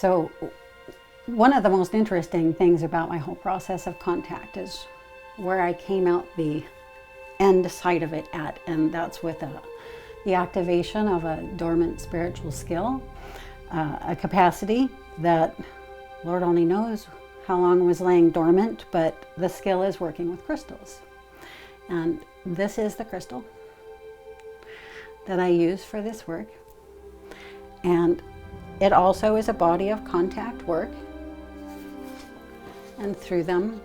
So one of the most interesting things about my whole process of contact is where I came out the end side of it at, and that's with the activation of a dormant spiritual skill, a capacity that Lord only knows how long it was laying dormant, but the skill is working with crystals. And this is the crystal that I use for this work. And it also is a body of contact work. And through them,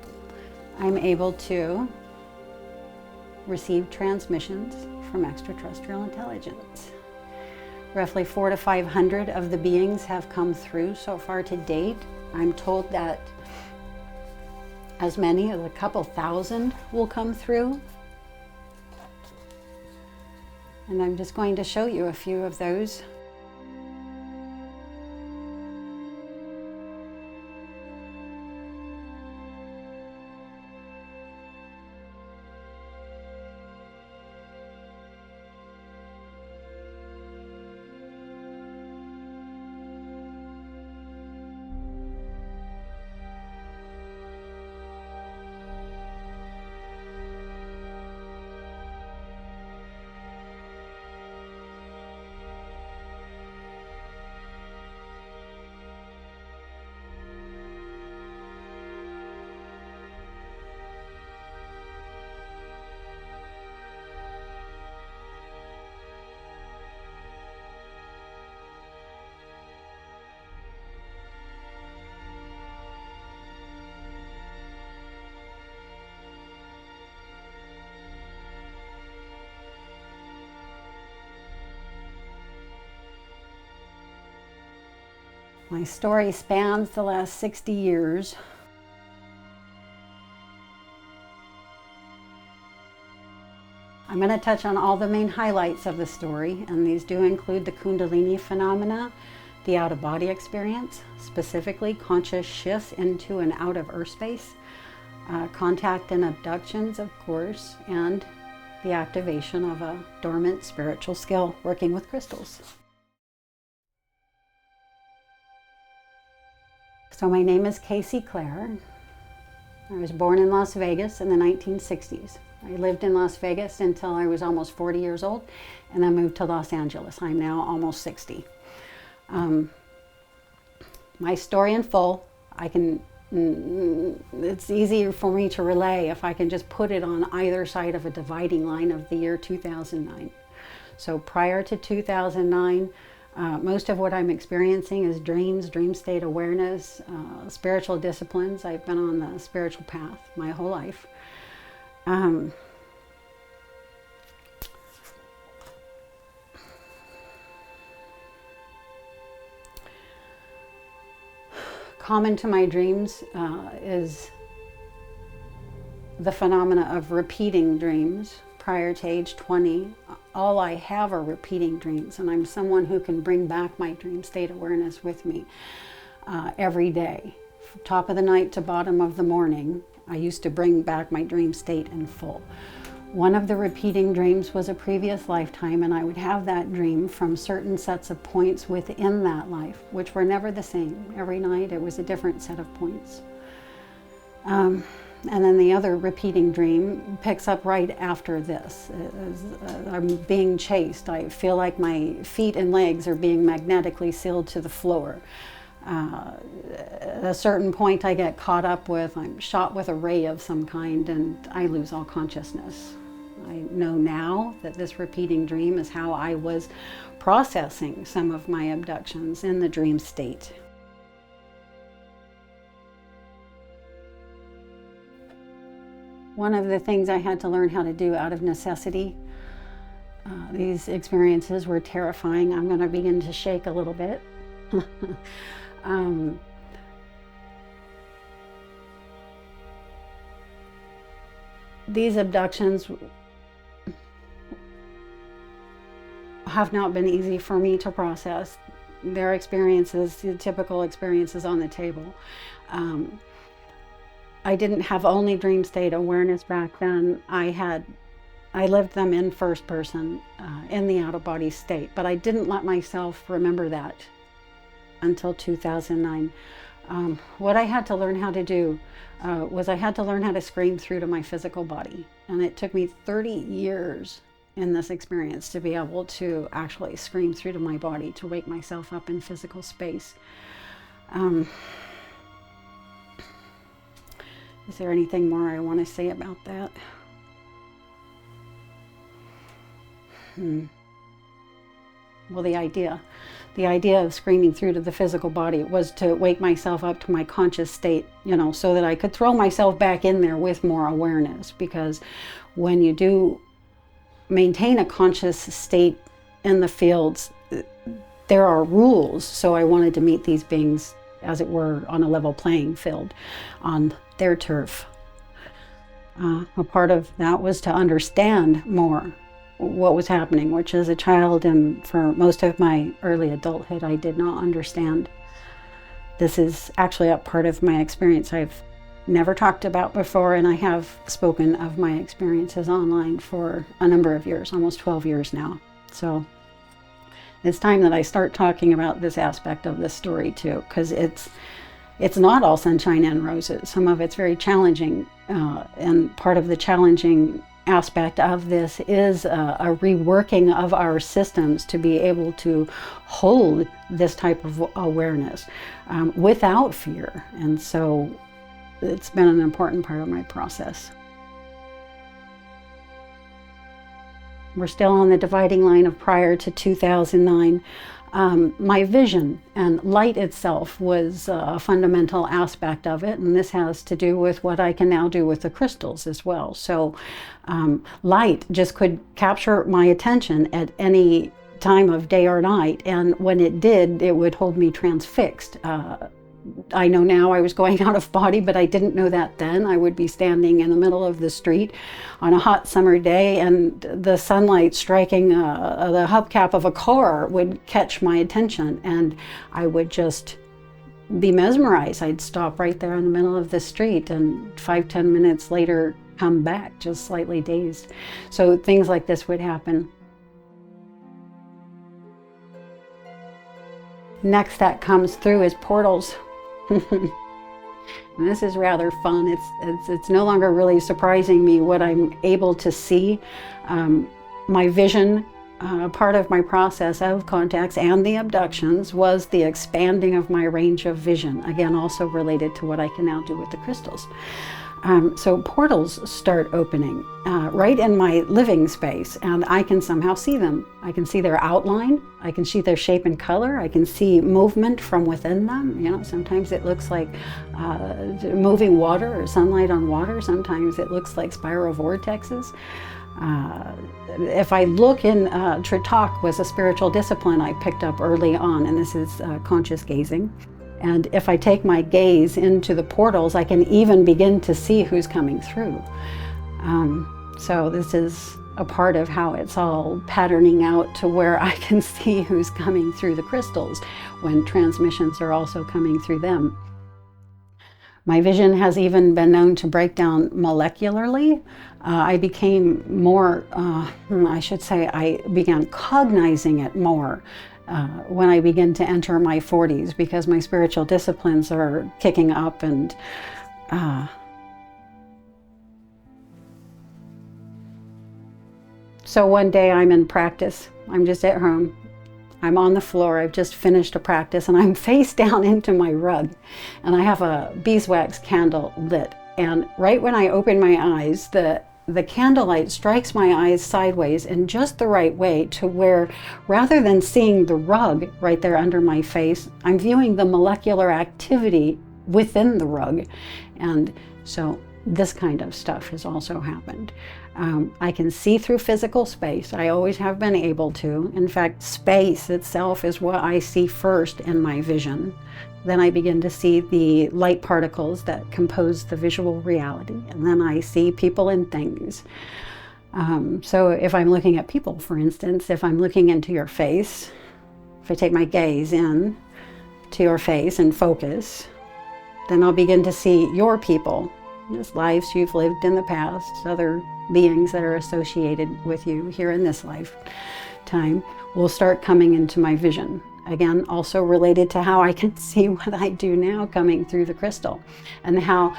I'm able to receive transmissions from extraterrestrial intelligence. Roughly 400 to 500 of the beings have come through so far to date. I'm told that as many as a couple thousand will come through. And I'm just going to show you a few of those. My story spans the last 60 years. I'm going to touch on all the main highlights of the story, and these do include the Kundalini phenomena, the out-of-body experience, specifically conscious shifts into and out of Earth space, contact and abductions, of course, and the activation of a dormant spiritual skill working with crystals. So my name is Casey Claar. I was born in Las Vegas in the 1960s. I lived in Las Vegas until I was almost 40 years old, and then moved to Los Angeles. I'm now almost 60. My story in full, it's easier for me to relay if I can just put it on either side of a dividing line of the year 2009. So prior to 2009, most of what I'm experiencing is dreams, dream state awareness, spiritual disciplines. I've been on the spiritual path my whole life. Common to my dreams is the phenomena of repeating dreams. Prior to age 20, all I have are repeating dreams, and I'm someone who can bring back my dream state awareness with me every day. From top of the night to bottom of the morning, I used to bring back my dream state in full. One of the repeating dreams was a previous lifetime, and I would have that dream from certain sets of points within that life, which were never the same. Every night it was a different set of points. And then the other repeating dream picks up right after this. I'm being chased. I feel like my feet and legs are being magnetically sealed to the floor. At a certain point I get caught up with, I'm shot with a ray of some kind, and I lose all consciousness. I know now that this repeating dream is how I was processing some of my abductions in the dream state. One of the things I had to learn how to do out of necessity, these experiences were terrifying. I'm going to begin to shake a little bit. These abductions have not been easy for me to process. Their experiences, the typical experiences on the table. I didn't have only dream state awareness back then. I lived them in first person, in the out-of-body state, but I didn't let myself remember that until 2009. What I had to learn how to do was I had to learn how to scream through to my physical body. And it took me 30 years in this experience to be able to actually scream through to my body, to wake myself up in physical space. Is there anything more I want to say about that? Well, the idea of screaming through to the physical body was to wake myself up to my conscious state, so that I could throw myself back in there with more awareness. Because when you do maintain a conscious state in the fields, there are rules. So I wanted to meet these beings, as it were, on a level playing field, on their turf. A part of that was to understand more what was happening, which as a child and for most of my early adulthood, I did not understand. This is actually a part of my experience I've never talked about before, and I have spoken of my experiences online for a number of years, almost 12 years now. So it's time that I start talking about this aspect of the story too, because it's not all sunshine and roses. Some of it's very challenging, and part of the challenging aspect of this is a reworking of our systems to be able to hold this type of awareness without fear. And so it's been an important part of my process. We're still on the dividing line of prior to 2009. My vision and light itself was a fundamental aspect of it, and this has to do with what I can now do with the crystals as well. So light just could capture my attention at any time of day or night, and when it did, it would hold me transfixed. I know now I was going out of body, but I didn't know that then. I would be standing in the middle of the street on a hot summer day, and the sunlight striking the hubcap of a car would catch my attention, and I would just be mesmerized. I'd stop right there in the middle of the street, and 5-10 minutes later come back just slightly dazed. So things like this would happen. Next that comes through is portals. And this is rather fun. It's no longer really surprising me what I'm able to see. My vision, part of my process of contacts and the abductions, was the expanding of my range of vision. Again, also related to what I can now do with the crystals. So portals start opening right in my living space, and I can somehow see them. I can see their outline, I can see their shape and color, I can see movement from within them. Sometimes it looks like moving water or sunlight on water. Sometimes it looks like spiral vortexes. If I look in, Tritak was a spiritual discipline I picked up early on, and this is conscious gazing. And if I take my gaze into the portals, I can even begin to see who's coming through. So this is a part of how it's all patterning out to where I can see who's coming through the crystals when transmissions are also coming through them. My vision has even been known to break down molecularly. I became more, I began cognizing it more when I begin to enter my 40s, because my spiritual disciplines are kicking up, and so one day I'm in practice. I'm just at home. I'm on the floor. I've just finished a practice, and I'm face down into my rug, and I have a beeswax candle lit. And right when I open my eyes, the candlelight strikes my eyes sideways in just the right way to where, rather than seeing the rug right there under my face, I'm viewing the molecular activity within the rug. And so this kind of stuff has also happened. I can see through physical space. I always have been able to. In fact, space itself is what I see first in my vision. Then I begin to see the light particles that compose the visual reality. And then I see people and things. So if I'm looking at people, for instance, if I'm looking into your face, if I take my gaze in to your face and focus, then I'll begin to see your people, just lives you've lived in the past, other beings that are associated with you here in this lifetime will start coming into my vision. Again, also related to how I can see what I do now coming through the crystal, and how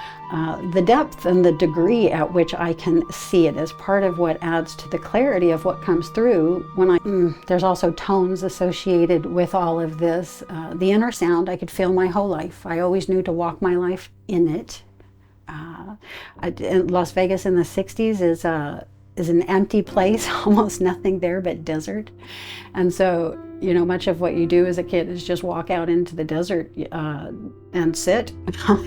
the depth and the degree at which I can see it is part of what adds to the clarity of what comes through when there's also tones associated with all of this. The inner sound I could feel my whole life. I always knew to walk my life in it. Las Vegas in the 60s is an empty place, almost nothing there but desert. And so, you know, much of what you do as a kid is just walk out into the desert and sit.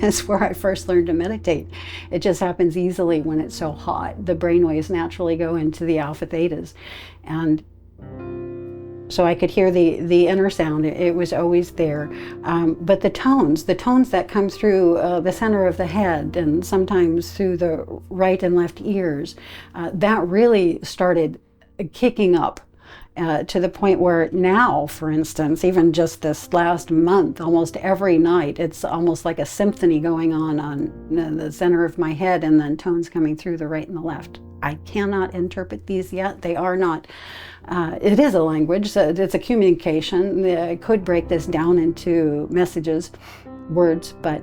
That's where I first learned to meditate. It just happens easily when it's so hot. The brainwaves naturally go into the alpha thetas. And so I could hear the inner sound. It was always there. But the tones that come through the center of the head and sometimes through the right and left ears, that really started kicking up to the point where now, for instance, even just this last month, almost every night, it's almost like a symphony going on the center of my head, and then tones coming through the right and the left. I cannot interpret these yet. They are not. It is a language, so it's a communication. I could break this down into messages, words, but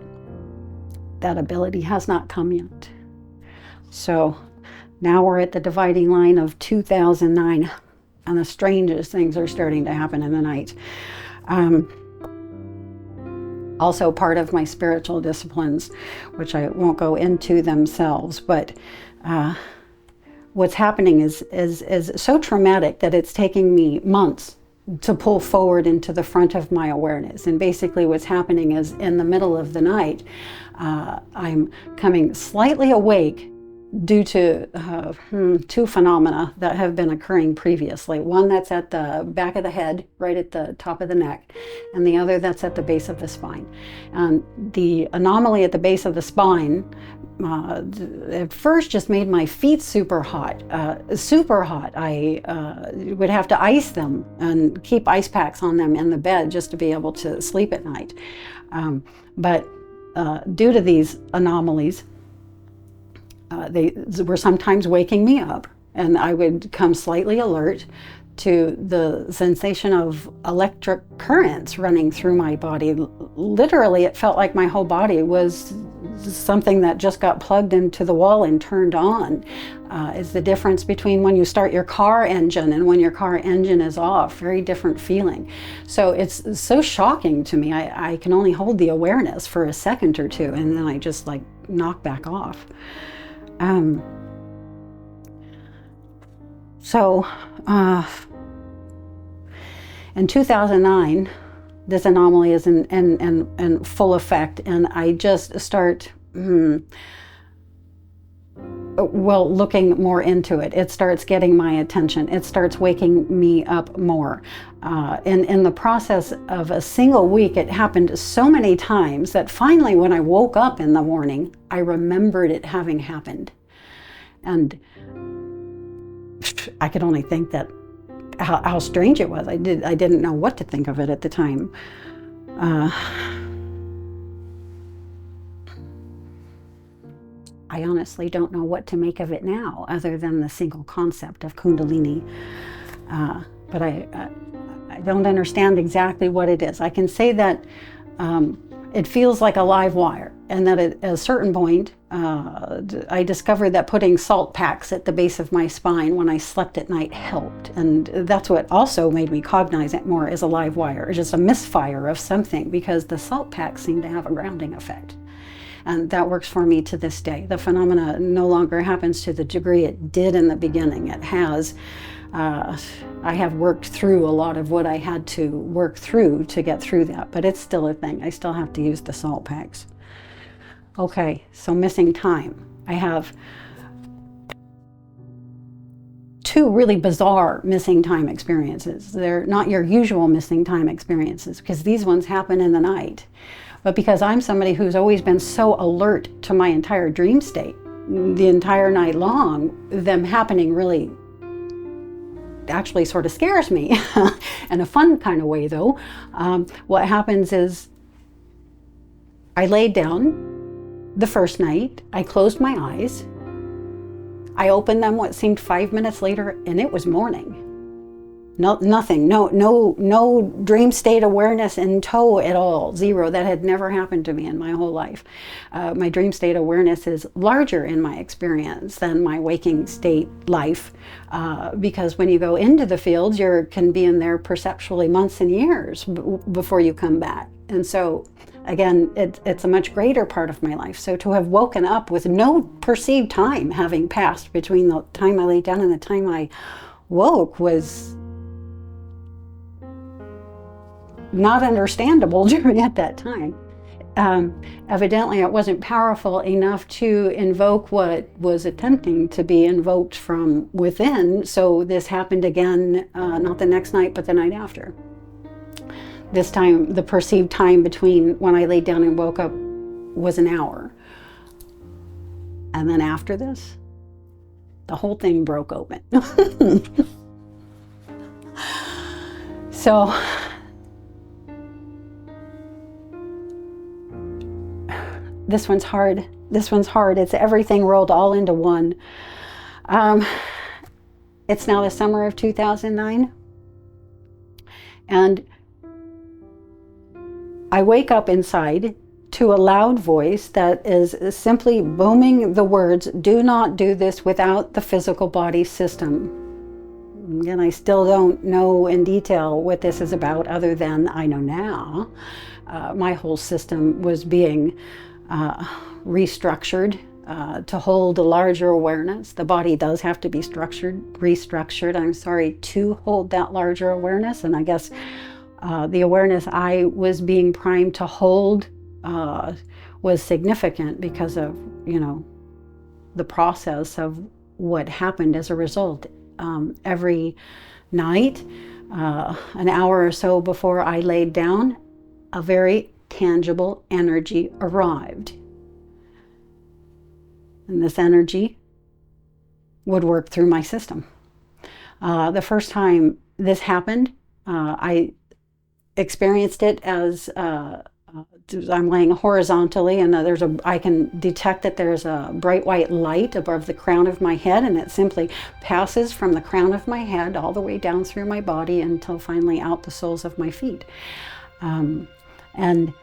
that ability has not come yet. So now we're at the dividing line of 2009, and the strangest things are starting to happen in the night. Also part of my spiritual disciplines, which I won't go into themselves, but what's happening is so traumatic that it's taking me months to pull forward into the front of my awareness. And basically what's happening is in the middle of the night, I'm coming slightly awake due to two phenomena that have been occurring previously. One that's at the back of the head, right at the top of the neck, and the other that's at the base of the spine. And the anomaly at the base of the spine at first just made my feet super hot. I would have to ice them and keep ice packs on them in the bed just to be able to sleep at night. But due to these anomalies, they were sometimes waking me up, and I would come slightly alert to the sensation of electric currents running through my body. Literally, it felt like my whole body was something that just got plugged into the wall and turned on. It's the difference between when you start your car engine and when your car engine is off. Very different feeling. So it's so shocking to me. I can only hold the awareness for a second or two, and then I just like knock back off. In 2009, this anomaly is in full effect, and I just start, looking more into it. It starts getting my attention. It starts waking me up more. In the process of a single week, it happened so many times that finally when I woke up in the morning, I remembered it having happened. And I could only think that how strange it was. I didn't know what to think of it at the time. I honestly don't know what to make of it now, other than the single concept of Kundalini. But I don't understand exactly what it is. I can say that it feels like a live wire, and that at a certain point, I discovered that putting salt packs at the base of my spine when I slept at night helped. And that's what also made me cognize it more as a live wire, or just a misfire of something, because the salt packs seem to have a grounding effect. And that works for me to this day. The phenomena no longer happens to the degree it did in the beginning. It has. I have worked through a lot of what I had to work through to get through that, but it's still a thing. I still have to use the salt packs. Okay, so missing time. I have two really bizarre missing time experiences. They're not your usual missing time experiences, because these ones happen in the night. But because I'm somebody who's always been so alert to my entire dream state, the entire night long, them happening really actually sort of scares me in a fun kind of way, though. What happens is I laid down the first night, I closed my eyes, I opened them what seemed 5 minutes later, and it was morning. No, nothing. No dream state awareness in tow at all. Zero. That had never happened to me in my whole life. My dream state awareness is larger in my experience than my waking state life, because when you go into the fields, you can be in there perceptually months and years before you come back. And so, again, it's a much greater part of my life. So to have woken up with no perceived time having passed between the time I laid down and the time I woke was not understandable at that time. Evidently, it wasn't powerful enough to invoke what was attempting to be invoked from within. So this happened again, not the next night, but the night after. This time, the perceived time between when I laid down and woke up was an hour. And then after this, the whole thing broke open. So, this one's hard. This one's hard. It's everything rolled all into one. It's now the summer of 2009. And I wake up inside to a loud voice that is simply booming the words, "Do not do this without the physical body system." And I still don't know in detail what this is about, other than I know now. My whole system was being restructured to hold a larger awareness. The body does have to be restructured, I'm sorry, to hold that larger awareness. And I guess the awareness I was being primed to hold was significant because of, the process of what happened as a result. Every night, an hour or so before I laid down, a very tangible energy arrived. And this energy would work through my system. The first time this happened, I experienced it as I'm laying horizontally, and I can detect that there's a bright white light above the crown of my head, and it simply passes from the crown of my head all the way down through my body until finally out the soles of my feet. And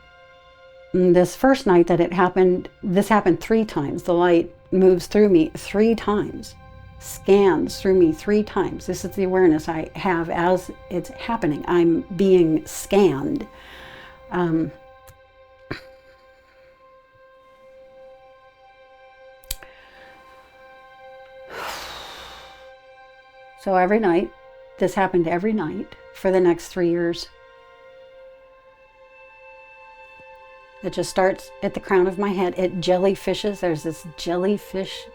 this first night that it happened, this happened 3 times. The light moves through me 3 times, scans through me 3 times. This is the awareness I have as it's happening. I'm being scanned. So every night, this happened every night for the next 3 years. It just starts at the crown of my head. It jellyfishes. There's this jellyfish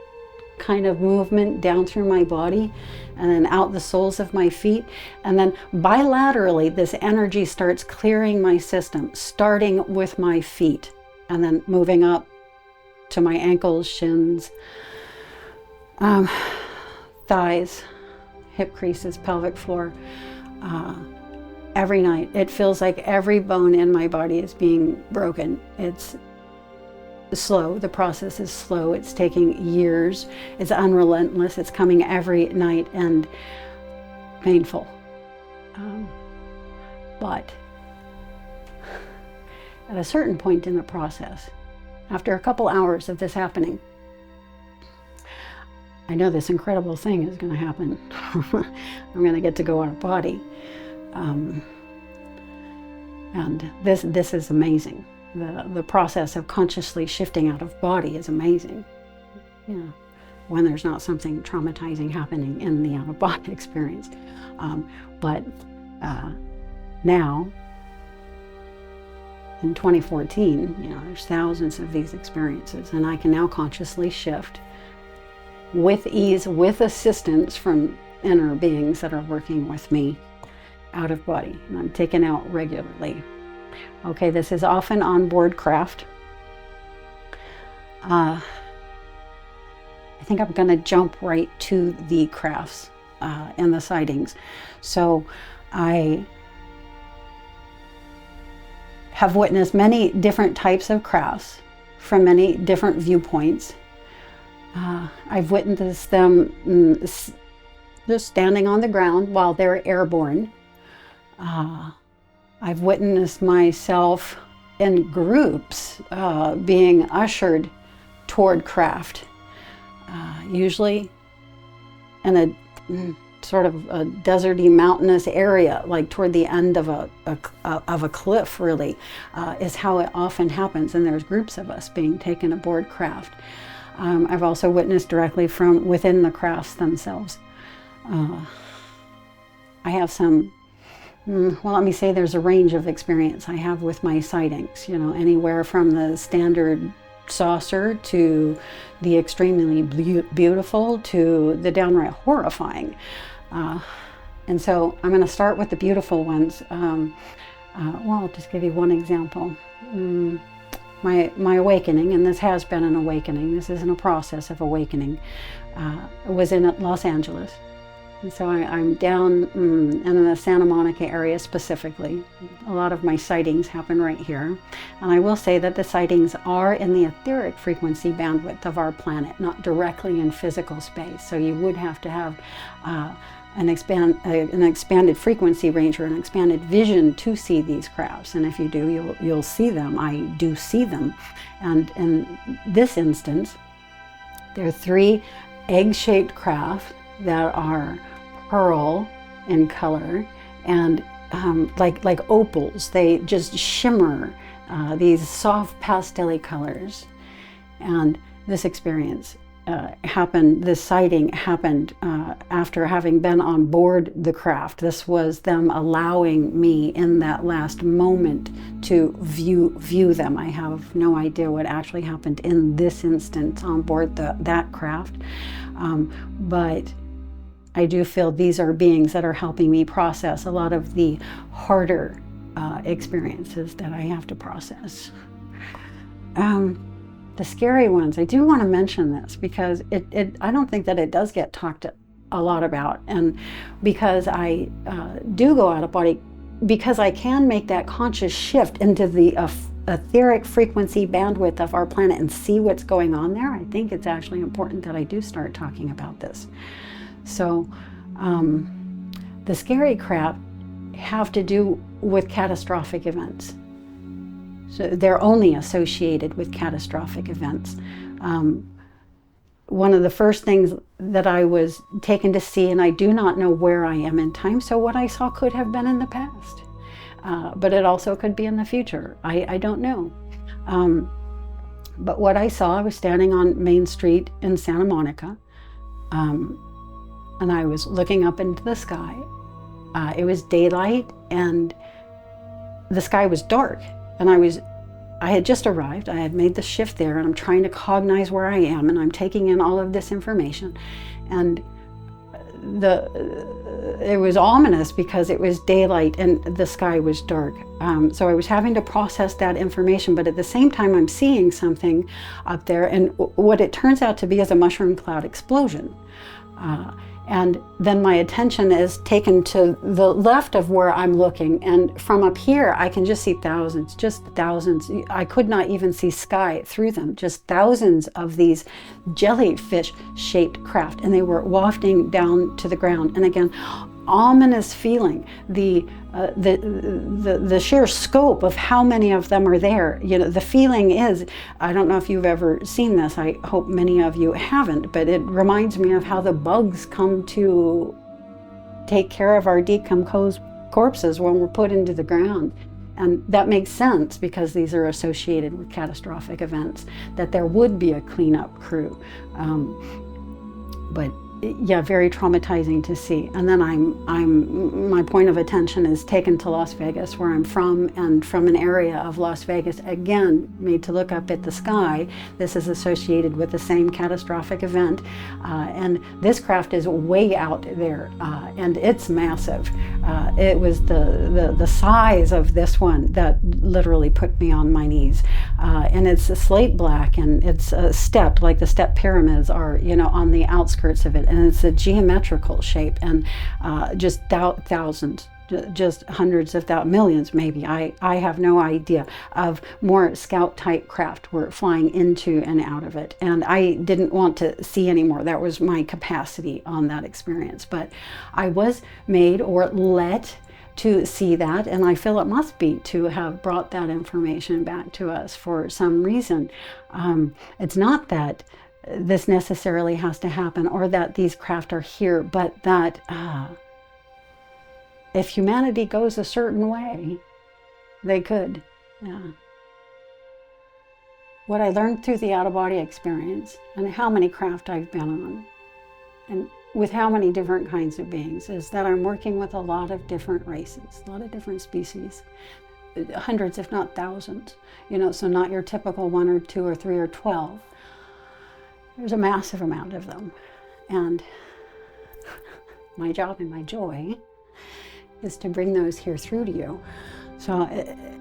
kind of movement down through my body and then out the soles of my feet. And then bilaterally, this energy starts clearing my system, starting with my feet and then moving up to my ankles, shins, thighs, hip creases, pelvic floor. Every night, it feels like every bone in my body is being broken. It's slow. The process is slow. It's taking years. It's unrelentless. It's coming every night and painful. But at a certain point in the process, after a couple hours of this happening, I know this incredible thing is going to happen. I'm going to get to go out of body. And this is amazing. The process of consciously shifting out of body is amazing. When there's not something traumatizing happening in the out-of-body experience. But now, in 2014, there's thousands of these experiences, and I can now consciously shift with ease, with assistance from inner beings that are working with me out of body, and I'm taken out regularly. Okay, this is often on board craft. I think I'm going to jump right to the crafts and the sightings. So I have witnessed many different types of crafts from many different viewpoints. I've witnessed them just standing on the ground while they're airborne. I've witnessed myself in groups being ushered toward craft, usually in a sort of a deserty, mountainous area, like toward the end of a cliff, really, is how it often happens. And there's groups of us being taken aboard craft. I've also witnessed directly from within the crafts themselves. I have some, well, let me say there's a range of experience I have with my sightings, you know, anywhere from the standard saucer to the extremely beautiful to the downright horrifying. And so I'm going to start with the beautiful ones. Well, I'll just give you one example. My awakening, and this has been an awakening, this isn't a process of awakening, was in Los Angeles. And so I'm down in the Santa Monica area specifically. A lot of my sightings happen right here. And I will say that the sightings are in the etheric frequency bandwidth of our planet, not directly in physical space. So you would have to have an expanded frequency range or an expanded vision to see these crafts. And if you do, you'll see them. I do see them. And in this instance, there are 3 egg-shaped craft that are pearl in color and like opals. They just shimmer, these soft pastel-y colors. And this experience this sighting happened after having been on board the craft. This was them allowing me in that last moment to view them. I have no idea what actually happened in this instance on board that craft, but I do feel these are beings that are helping me process a lot of the harder experiences that I have to process. The scary ones, I do want to mention this because I don't think that it does get talked a lot about, and because I do go out of body, because I can make that conscious shift into the etheric frequency bandwidth of our planet and see what's going on there. I think it's actually important that I do start talking about this. So the scary crap have to do with catastrophic events. So they're only associated with catastrophic events. One of the first things that I was taken to see, and I do not know where I am in time, so what I saw could have been in the past, but it also could be in the future. I don't know. But what I saw, I was standing on Main Street in Santa Monica, and I was looking up into the sky. It was daylight and the sky was dark, and I had just arrived. I had made the shift there, and I'm trying to cognize where I am, and I'm taking in all of this information. And it was ominous because it was daylight and the sky was dark. So I was having to process that information, but at the same time I'm seeing something up there, and what it turns out to be is a mushroom cloud explosion. And then my attention is taken to the left of where I'm looking, and from up here I can just see thousands, just thousands. I could not even see sky through them, just thousands of these jellyfish-shaped craft, and they were wafting down to the ground. And again, ominous feeling, the sheer scope of how many of them are there. You know, the feeling is, I don't know if you've ever seen this, I hope many of you haven't, but it reminds me of how the bugs come to take care of our decomposed corpses when we're put into the ground. And that makes sense because these are associated with catastrophic events, that there would be a cleanup crew. But yeah, very traumatizing to see. And then my point of attention is taken to Las Vegas, where I'm from, and from an area of Las Vegas, again, made to look up at the sky. This is associated with the same catastrophic event. And this craft is way out there, and it's massive. It was the size of this one that literally put me on my knees. And it's a slate black, and it's a step, like the step pyramids are, you know, on the outskirts of it. And it's a geometrical shape, and just thousands, just hundreds of thousands, millions maybe, I have no idea, of more scout type craft were flying into and out of it. And I didn't want to see anymore. That was my capacity on that experience. But I was made or let to see that, and I feel it must be to have brought that information back to us for some reason. It's not that this necessarily has to happen or that these craft are here, but that if humanity goes a certain way, they could. Yeah. What I learned through the out-of-body experience and how many craft I've been on and with how many different kinds of beings is that I'm working with a lot of different races, a lot of different species, hundreds if not thousands, so not your typical 1 or 2 or 3 or 12. There's a massive amount of them. And my job and my joy is to bring those here through to you. So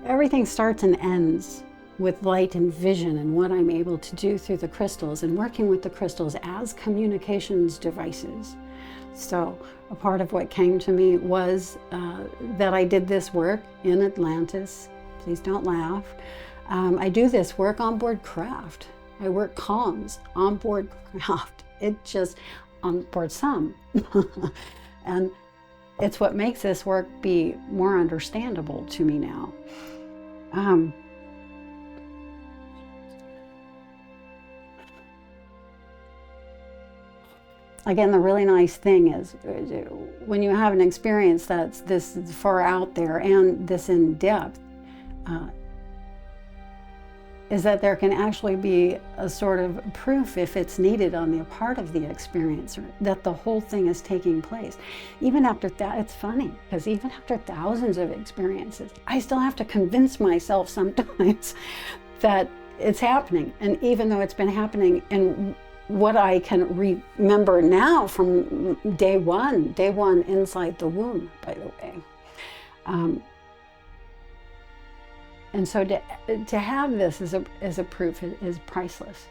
everything starts and ends with light and vision and what I'm able to do through the crystals and working with the crystals as communications devices. So a part of what came to me was that I did this work in Atlantis. Please don't laugh. I do this work on board craft. I work comms on board craft. It just on board some. And it's what makes this work be more understandable to me now. Again, the really nice thing is when you have an experience that's this far out there and this in depth, is that there can actually be a sort of proof, if it's needed on the part of the experiencer, that the whole thing is taking place. Even after that, it's funny, because even after thousands of experiences, I still have to convince myself sometimes that it's happening. And even though it's been happening in what I can remember now from day one inside the womb, by the way. And so to have this as a proof is priceless.